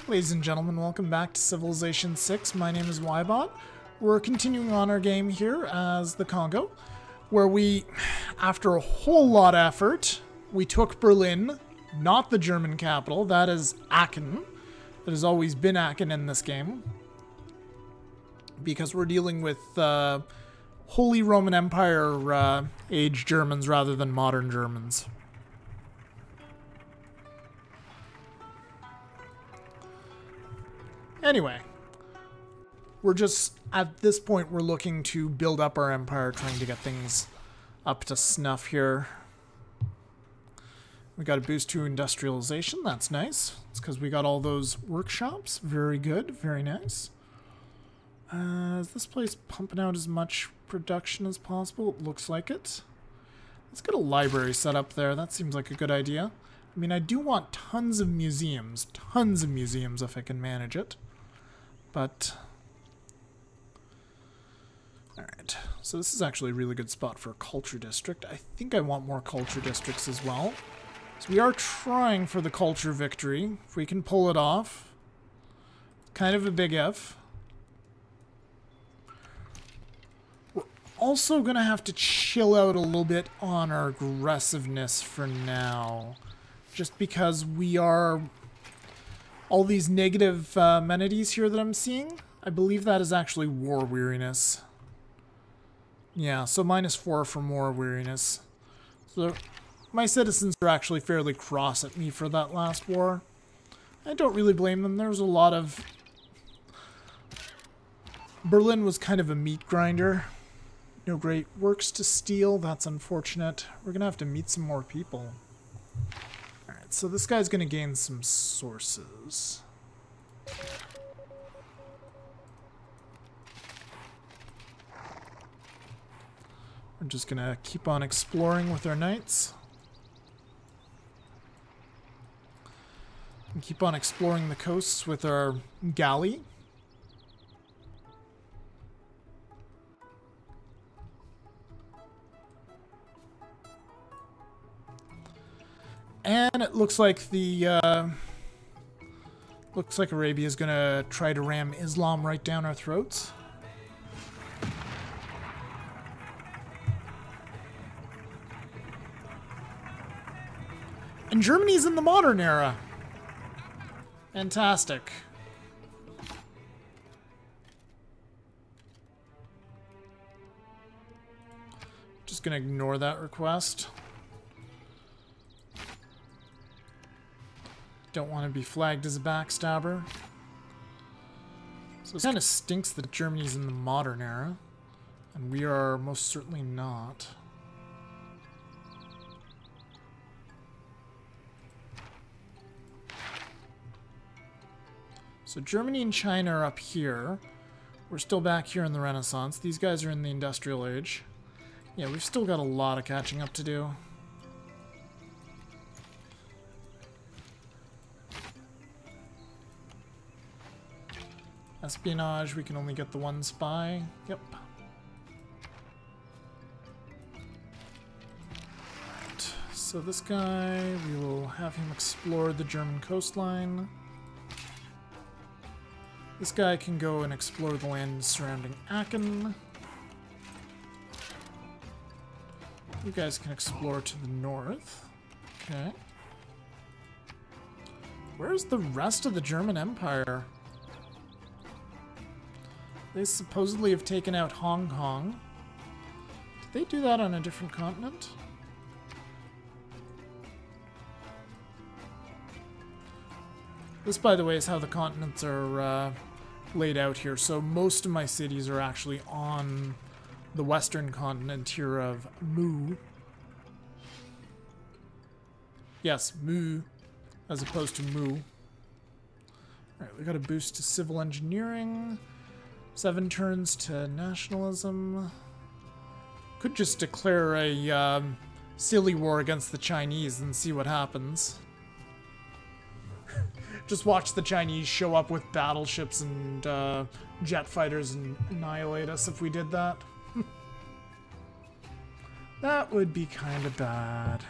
Ladies and gentlemen, welcome back to Civilization 6. My name is Ybot. We're continuing on our game here as the Congo, where we, after a whole lot of effort, we took Berlin, not the German capital. That is Aachen. It has always been Aachen in this game, because we're dealing with Holy Roman Empire age Germans rather than modern Germans. Anyway, we're just, at this point, we're looking to build up our empire, trying to get things up to snuff here. We got a boost to industrialization, that's nice. It's because we got all those workshops. Very good, very nice. Is this place pumping out as much production as possible? It looks like it. Let's get a library set up there. That seems like a good idea. I mean, I do want tons of museums if I can manage it. But, alright, so this is actually a really good spot for a culture district. I think I want more culture districts as well. So we are trying for the culture victory. If we can pull it off. Kind of a big if. We're also going to have to chill out a little bit on our aggressiveness for now. Just because we are... all these negative amenities here that I'm seeing, I believe that is actually war weariness. Yeah, so -4 from war weariness. So my citizens are actually fairly cross at me for that last war. I don't really blame them. There's a lot of... Berlin was kind of a meat grinder. No great works to steal. That's unfortunate. We're going to have to meet some more people. Alright, so this guy's going to gain some sources. We're just going to keep on exploring with our knights. And keep on exploring the coasts with our galley. And it looks like the, looks like Arabia is going to try to ram Islam right down our throats. And Germany's in the modern era. Fantastic. Just going to ignore that request. Don't want to be flagged as a backstabber. So it kind of stinks that Germany's in the modern era. And we are most certainly not. So Germany and China are up here. We're still back here in the Renaissance. These guys are in the Industrial Age. Yeah, we've still got a lot of catching up to do. Espionage, we can only get the one spy. Yep. Right. So this guy, we will have him explore the German coastline. This guy can go and explore the land surrounding Aachen. You guys can explore to the north. Okay. Where's the rest of the German Empire? They supposedly have taken out Hong Kong. Did they do that on a different continent? This, by the way, is how the continents are laid out here. So most of my cities are actually on the western continent here of Mu. Yes, Mu, as opposed to Mu. Alright, we got a boost to civil engineering. 7 turns to nationalism. Could just declare a silly war against the Chinese and see what happens. Just watch the Chinese show up with battleships and jet fighters and annihilate us if we did that. That would be kind of bad.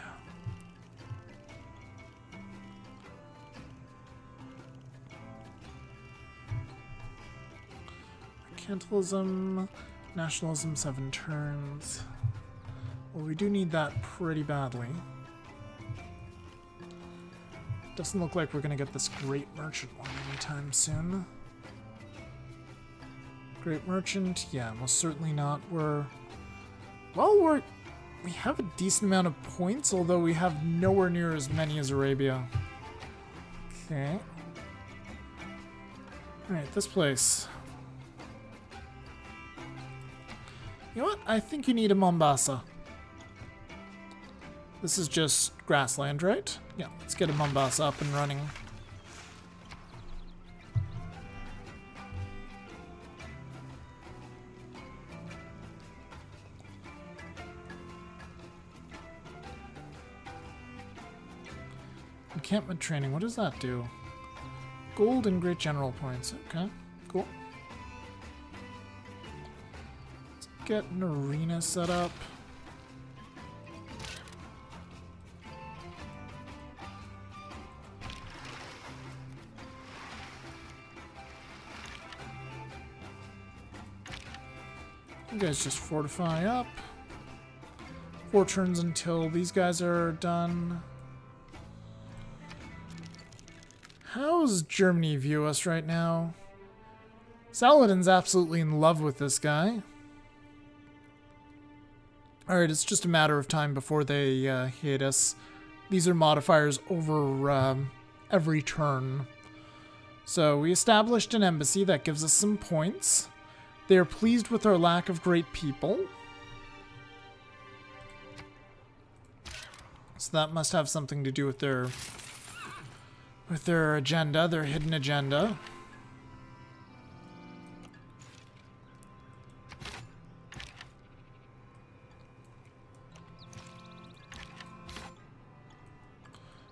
Mercantilism, nationalism, 7 turns. Well, we do need that pretty badly. Doesn't look like we're going to get this Great Merchant one anytime soon. Great Merchant, yeah, most certainly not. We have a decent amount of points, although we have nowhere near as many as Arabia. Okay. Alright, this place. You know what? I think you need a Mombasa. This is just grassland, right? Yeah, let's get a Mombasa up and running. Encampment training, what does that do? Gold and great general points. Okay, cool. Let's get an arena set up. You guys just fortify up. 4 turns until these guys are done. How's Germany view us right now? Saladin's absolutely in love with this guy. Alright, it's just a matter of time before they hate us. These are modifiers over every turn. So we established an embassy that gives us some points. They are pleased with our lack of great people. So that must have something to do with their agenda, their hidden agenda.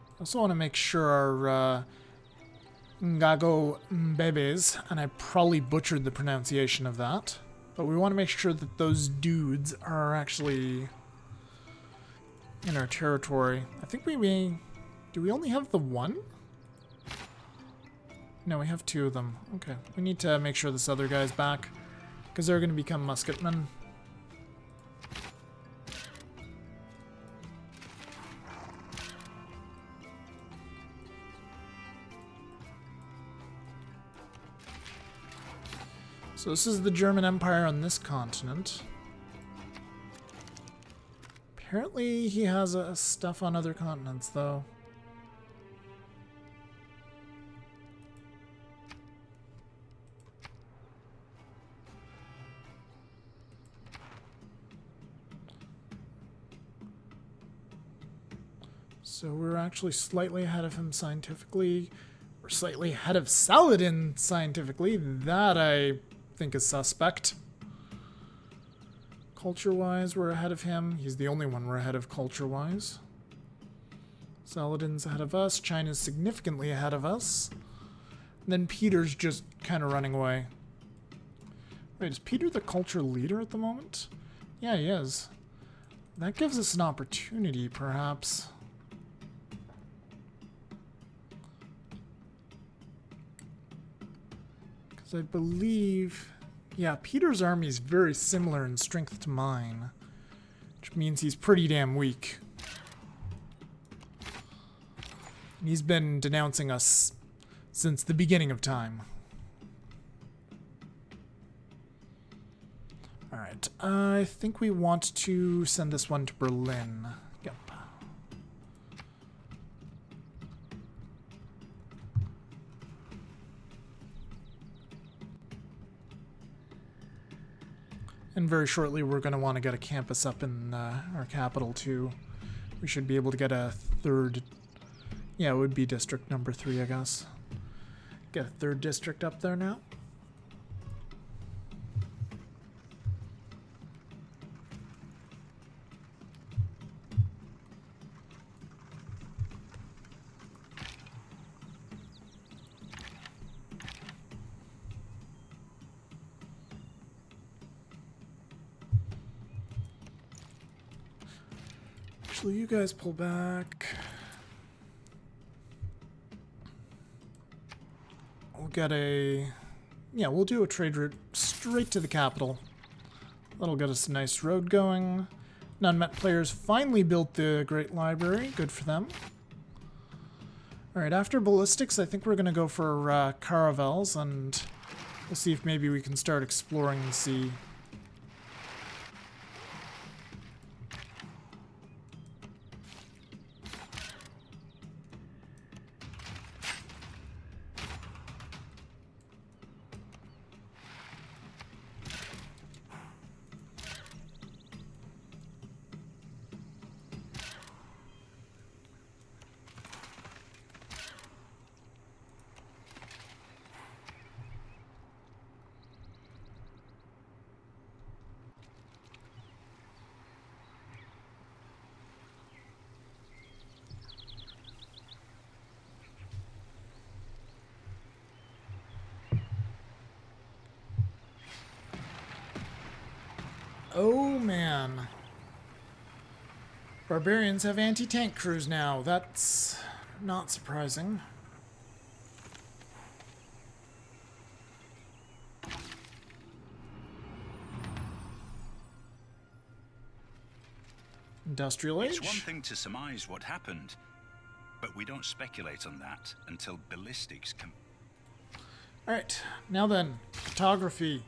I also want to make sure our Ngago Mbebes, and I probably butchered the pronunciation of that, but we want to make sure that those dudes are actually in our territory. I think we may... Do we only have the one? No, we have 2 of them. Okay, we need to make sure this other guy's back, because they're going to become musketmen. So this is the German Empire on this continent. Apparently he has stuff on other continents, though. So we're actually slightly ahead of him scientifically. We're slightly ahead of Saladin scientifically. That I think is suspect. Culture-wise, we're ahead of him. He's the only one we're ahead of culture-wise. Saladin's ahead of us. China's significantly ahead of us. And then Peter's just kind of running away. Wait, is Peter the culture leader at the moment? Yeah, he is. That gives us an opportunity, perhaps. I believe, yeah, Peter's army is very similar in strength to mine, which means he's pretty damn weak. And he's been denouncing us since the beginning of time. Alright, I think we want to send this one to Berlin. Yep. And very shortly we're going to want to get a campus up in our capital too. We should be able to get a 3rd... Yeah, it would be district number 3, I guess. Get a 3rd district up there now. Actually, you guys pull back. We'll get a Yeah, we'll do a trade route straight to the capital. That'll get us a nice road going. Non-met players finally built the Great Library. Good for them. Alright, after ballistics, I think we're going to go for caravels, and we'll see if maybe we can start exploring the sea. Oh man. Barbarians have anti-tank crews now. That's not surprising. Industrial Age. It's one thing to surmise what happened, but we don't speculate on that until ballistics can... Alright, now then, photography.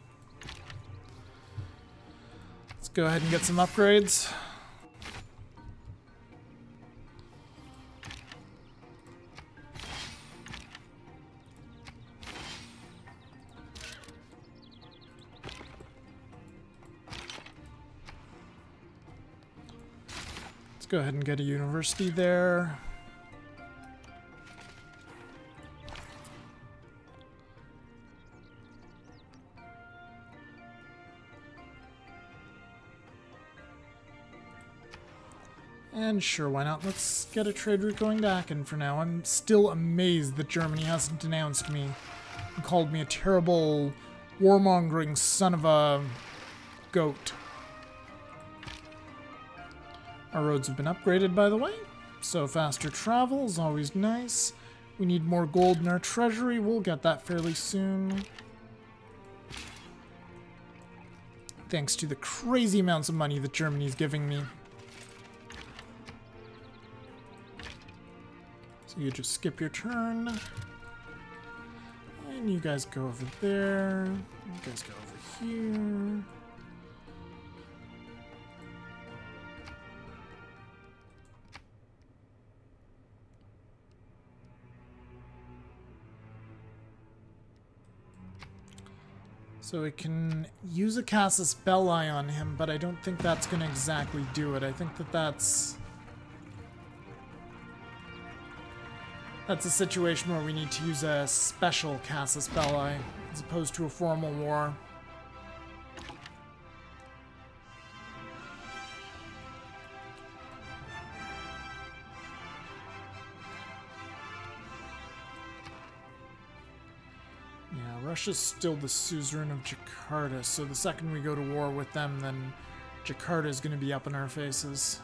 Let's go ahead and get some upgrades. Let's go ahead and get a university there. And sure, why not? Let's get a trade route going to Aachen for now. I'm still amazed that Germany hasn't denounced me and called me a terrible, warmongering son of a goat. Our roads have been upgraded, by the way, so faster travel is always nice. We need more gold in our treasury. We'll get that fairly soon. Thanks to the crazy amounts of money that Germany's giving me. So you just skip your turn. And you guys go over there. You guys go over here. So we can use a Casus Belli on him, but I don't think that's going to exactly do it. I think that that's a situation where we need to use a special Casus Belli as opposed to a formal war. Russia's still the suzerain of Jakarta, so the second we go to war with them, then Jakarta is going to be up in our faces.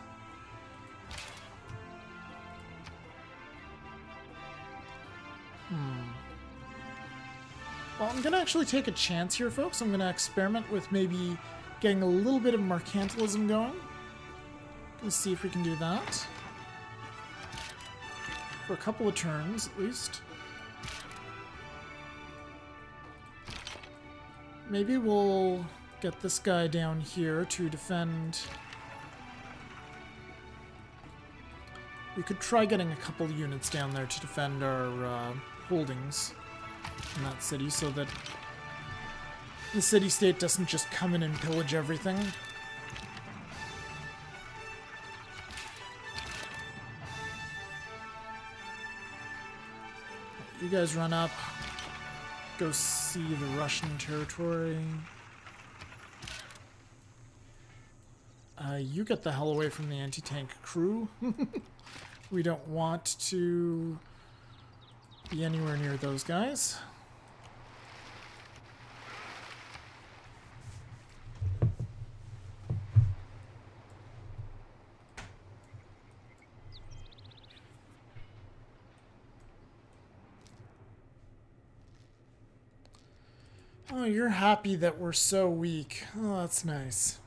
Well, I'm going to actually take a chance here, folks. I'm going to experiment with maybe getting a little bit of mercantilism going. Let's see if we can do that. For a couple of turns, at least. Maybe we'll get this guy down here to defend. We could try getting a couple units down there to defend our holdings in that city so that the city-state doesn't just come in and pillage everything. You guys run up. Go see the Russian territory. You get the hell away from the anti-tank crew. We don't want to be anywhere near those guys. Oh, you're happy that we're so weak. Oh, that's nice.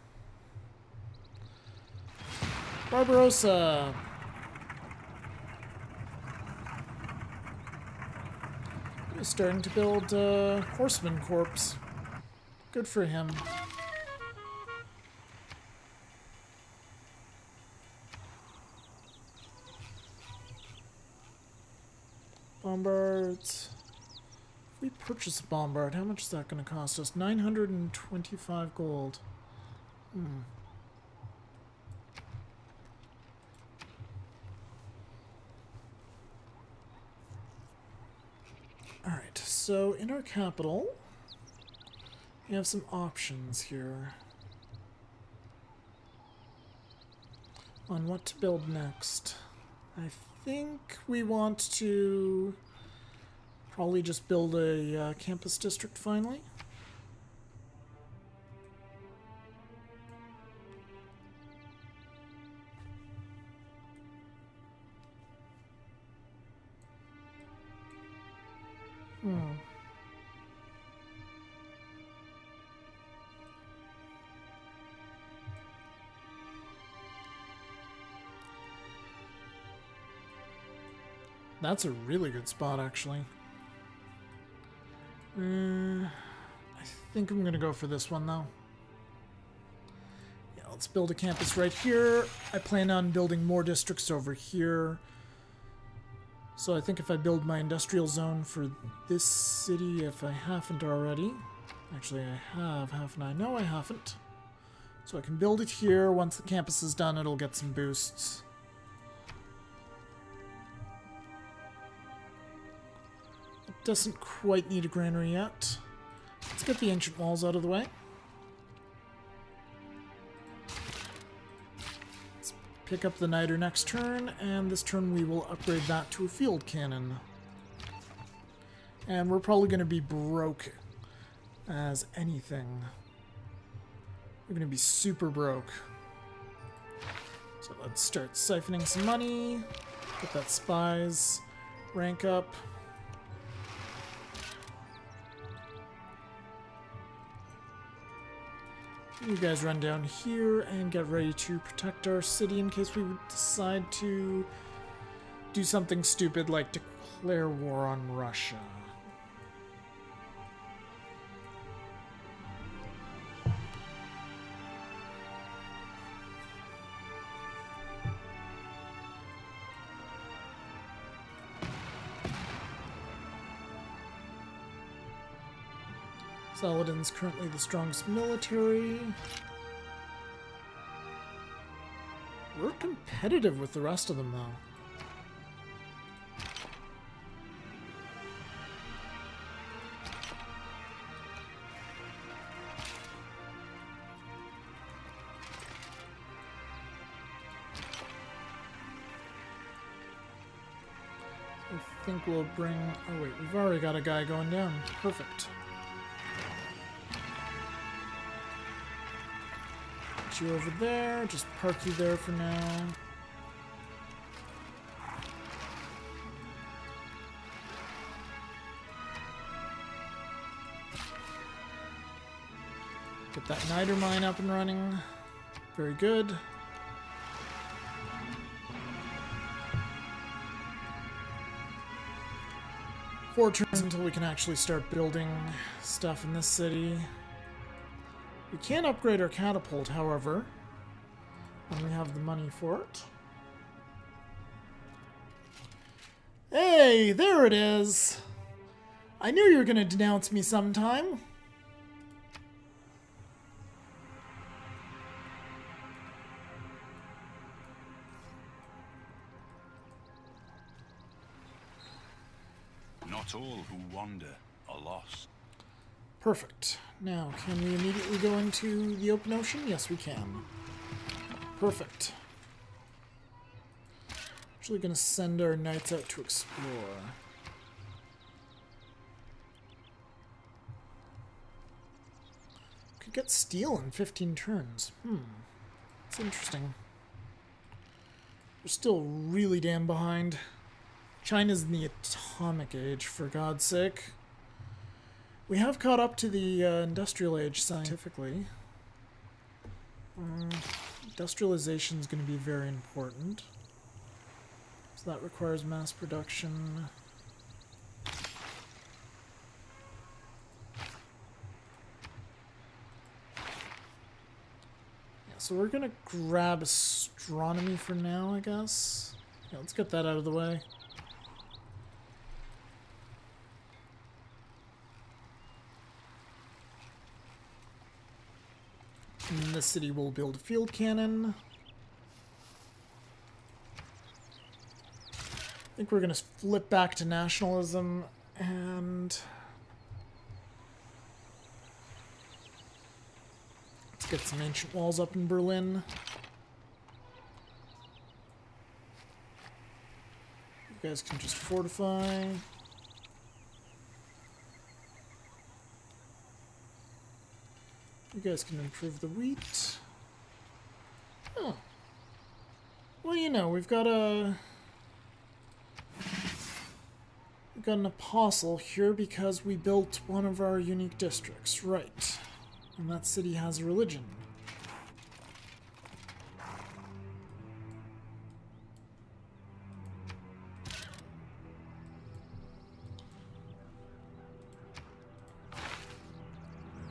Barbarossa. He's starting to build Horseman Corps. Good for him. Bombards. If we purchase a bombard, how much is that going to cost us? 925 gold. Alright, so in our capital, we have some options here on what to build next. I think we want to probably just build a campus district finally. That's a really good spot, actually. I think I'm going to go for this one, though. Yeah, let's build a campus right here. I plan on building more districts over here. So I think if I build my industrial zone for this city, if I haven't already... Actually, I have, haven't I? No, I haven't. So I can build it here. Once the campus is done, it'll get some boosts. Doesn't quite need a granary yet. Let's get the ancient walls out of the way. Let's pick up the niter next turn, and this turn we will upgrade that to a field cannon. And we're probably going to be broke as anything. We're going to be super broke. So let's start siphoning some money. Get that spies rank up. You guys run down here and get ready to protect our city in case we decide to do something stupid like declare war on Russia. Saladin's currently the strongest military. We're competitive with the rest of them, though. I think we'll bring... Oh wait, we've already got a guy going down. Perfect. You over there, just park you there for now. Get that niter mine up and running. Very good. Four turns until we can actually start building stuff in this city. We can upgrade our catapult, however, when we have the money for it. Hey, there it is! I knew you were going to denounce me sometime. Not all who wander are lost. Perfect. Now, can we immediately go into the open ocean? Yes, we can. Perfect. Actually going to send our knights out to explore. Could get steel in 15 turns. That's interesting. We're still really damn behind. China's in the atomic age, for God's sake. We have caught up to the industrial age scientifically. Industrialization is going to be very important. So that requires mass production. So we're gonna grab astronomy for now, I guess. Yeah, let's get that out of the way. In this city we'll build a field cannon. I think we're gonna flip back to nationalism and get some ancient walls up in Berlin. You guys can just fortify. You guys can improve the wheat. Oh. Well, you know, we've got an apostle here because we built one of our unique districts, right? And that city has a religion.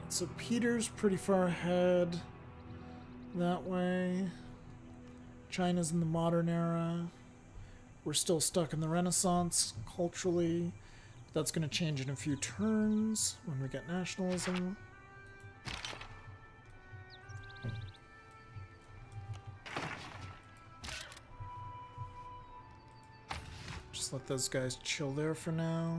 So Peter's pretty far ahead that way. China's in the modern era. We're still stuck in the Renaissance culturally. That's going to change in a few turns when we get nationalism. Just let those guys chill there for now.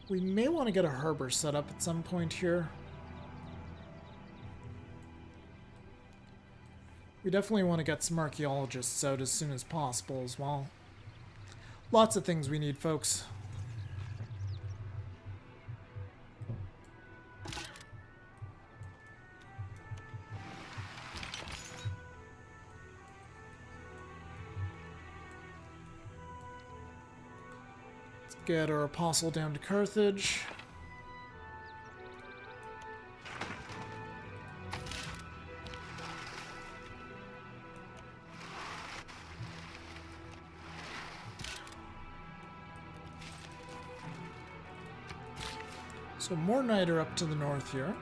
We may want to get a harbor set up at some point here. We definitely want to get some archaeologists out as soon as possible as well. Lots of things we need, folks. Get our apostle down to Carthage. So more Knight are up to the north here.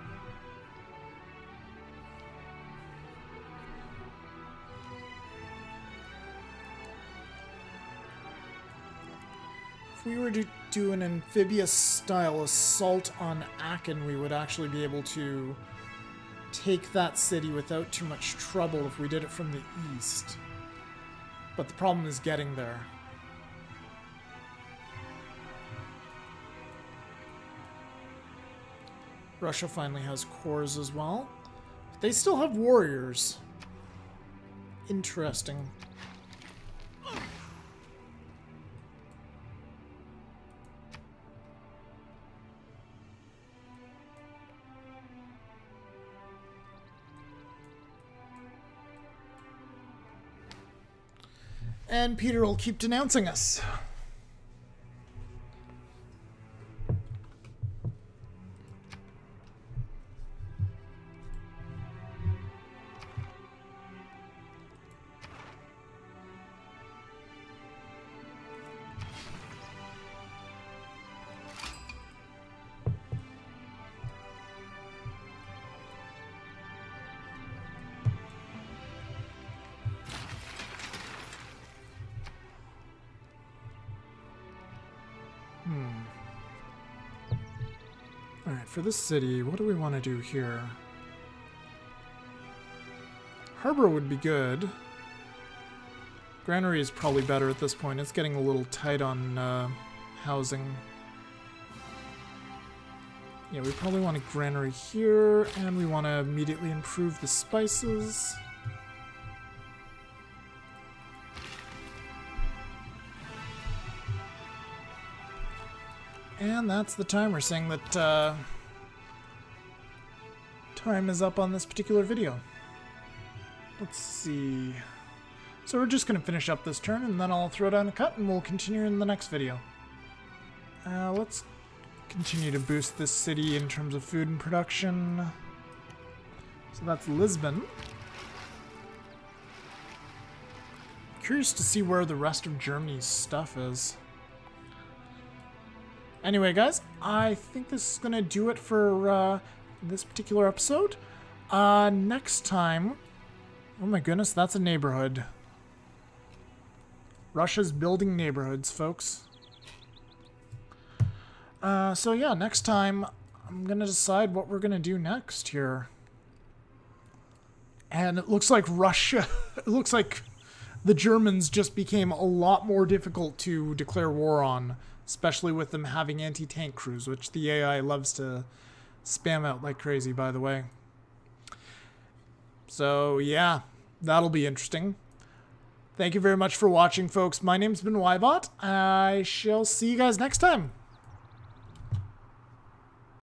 If we were to do an amphibious style assault on Aachen, we would actually be able to take that city without too much trouble if we did it from the east. But the problem is getting there. Russia finally has cores as well. But they still have warriors. Interesting. And Peter will keep denouncing us. Alright, for this city, what do we want to do here? Harbor would be good. Granary is probably better at this point. It's getting a little tight on housing. Yeah, we probably want a granary here, and we want to immediately improve the spices. And that's the timer saying that time is up on this particular video. let's see. So we're just going to finish up this turn, and then I'll throw down a cut, and we'll continue in the next video. Let's continue to boost this city in terms of food and production. So that's Lisbon. Curious to see where the rest of Germany's stuff is. Anyway, guys, I think this is going to do it for this particular episode. Next time... Oh my goodness, that's a neighborhood. Russia's building neighborhoods, folks. So yeah, next time I'm going to decide what we're going to do next here. And it looks like Russia... It looks like the Germans just became a lot more difficult to declare war on. Especially with them having anti-tank crews, which the AI loves to spam out like crazy, by the way. So, yeah, that'll be interesting. Thank you very much for watching, folks. My name's been Ybot. I shall see you guys next time.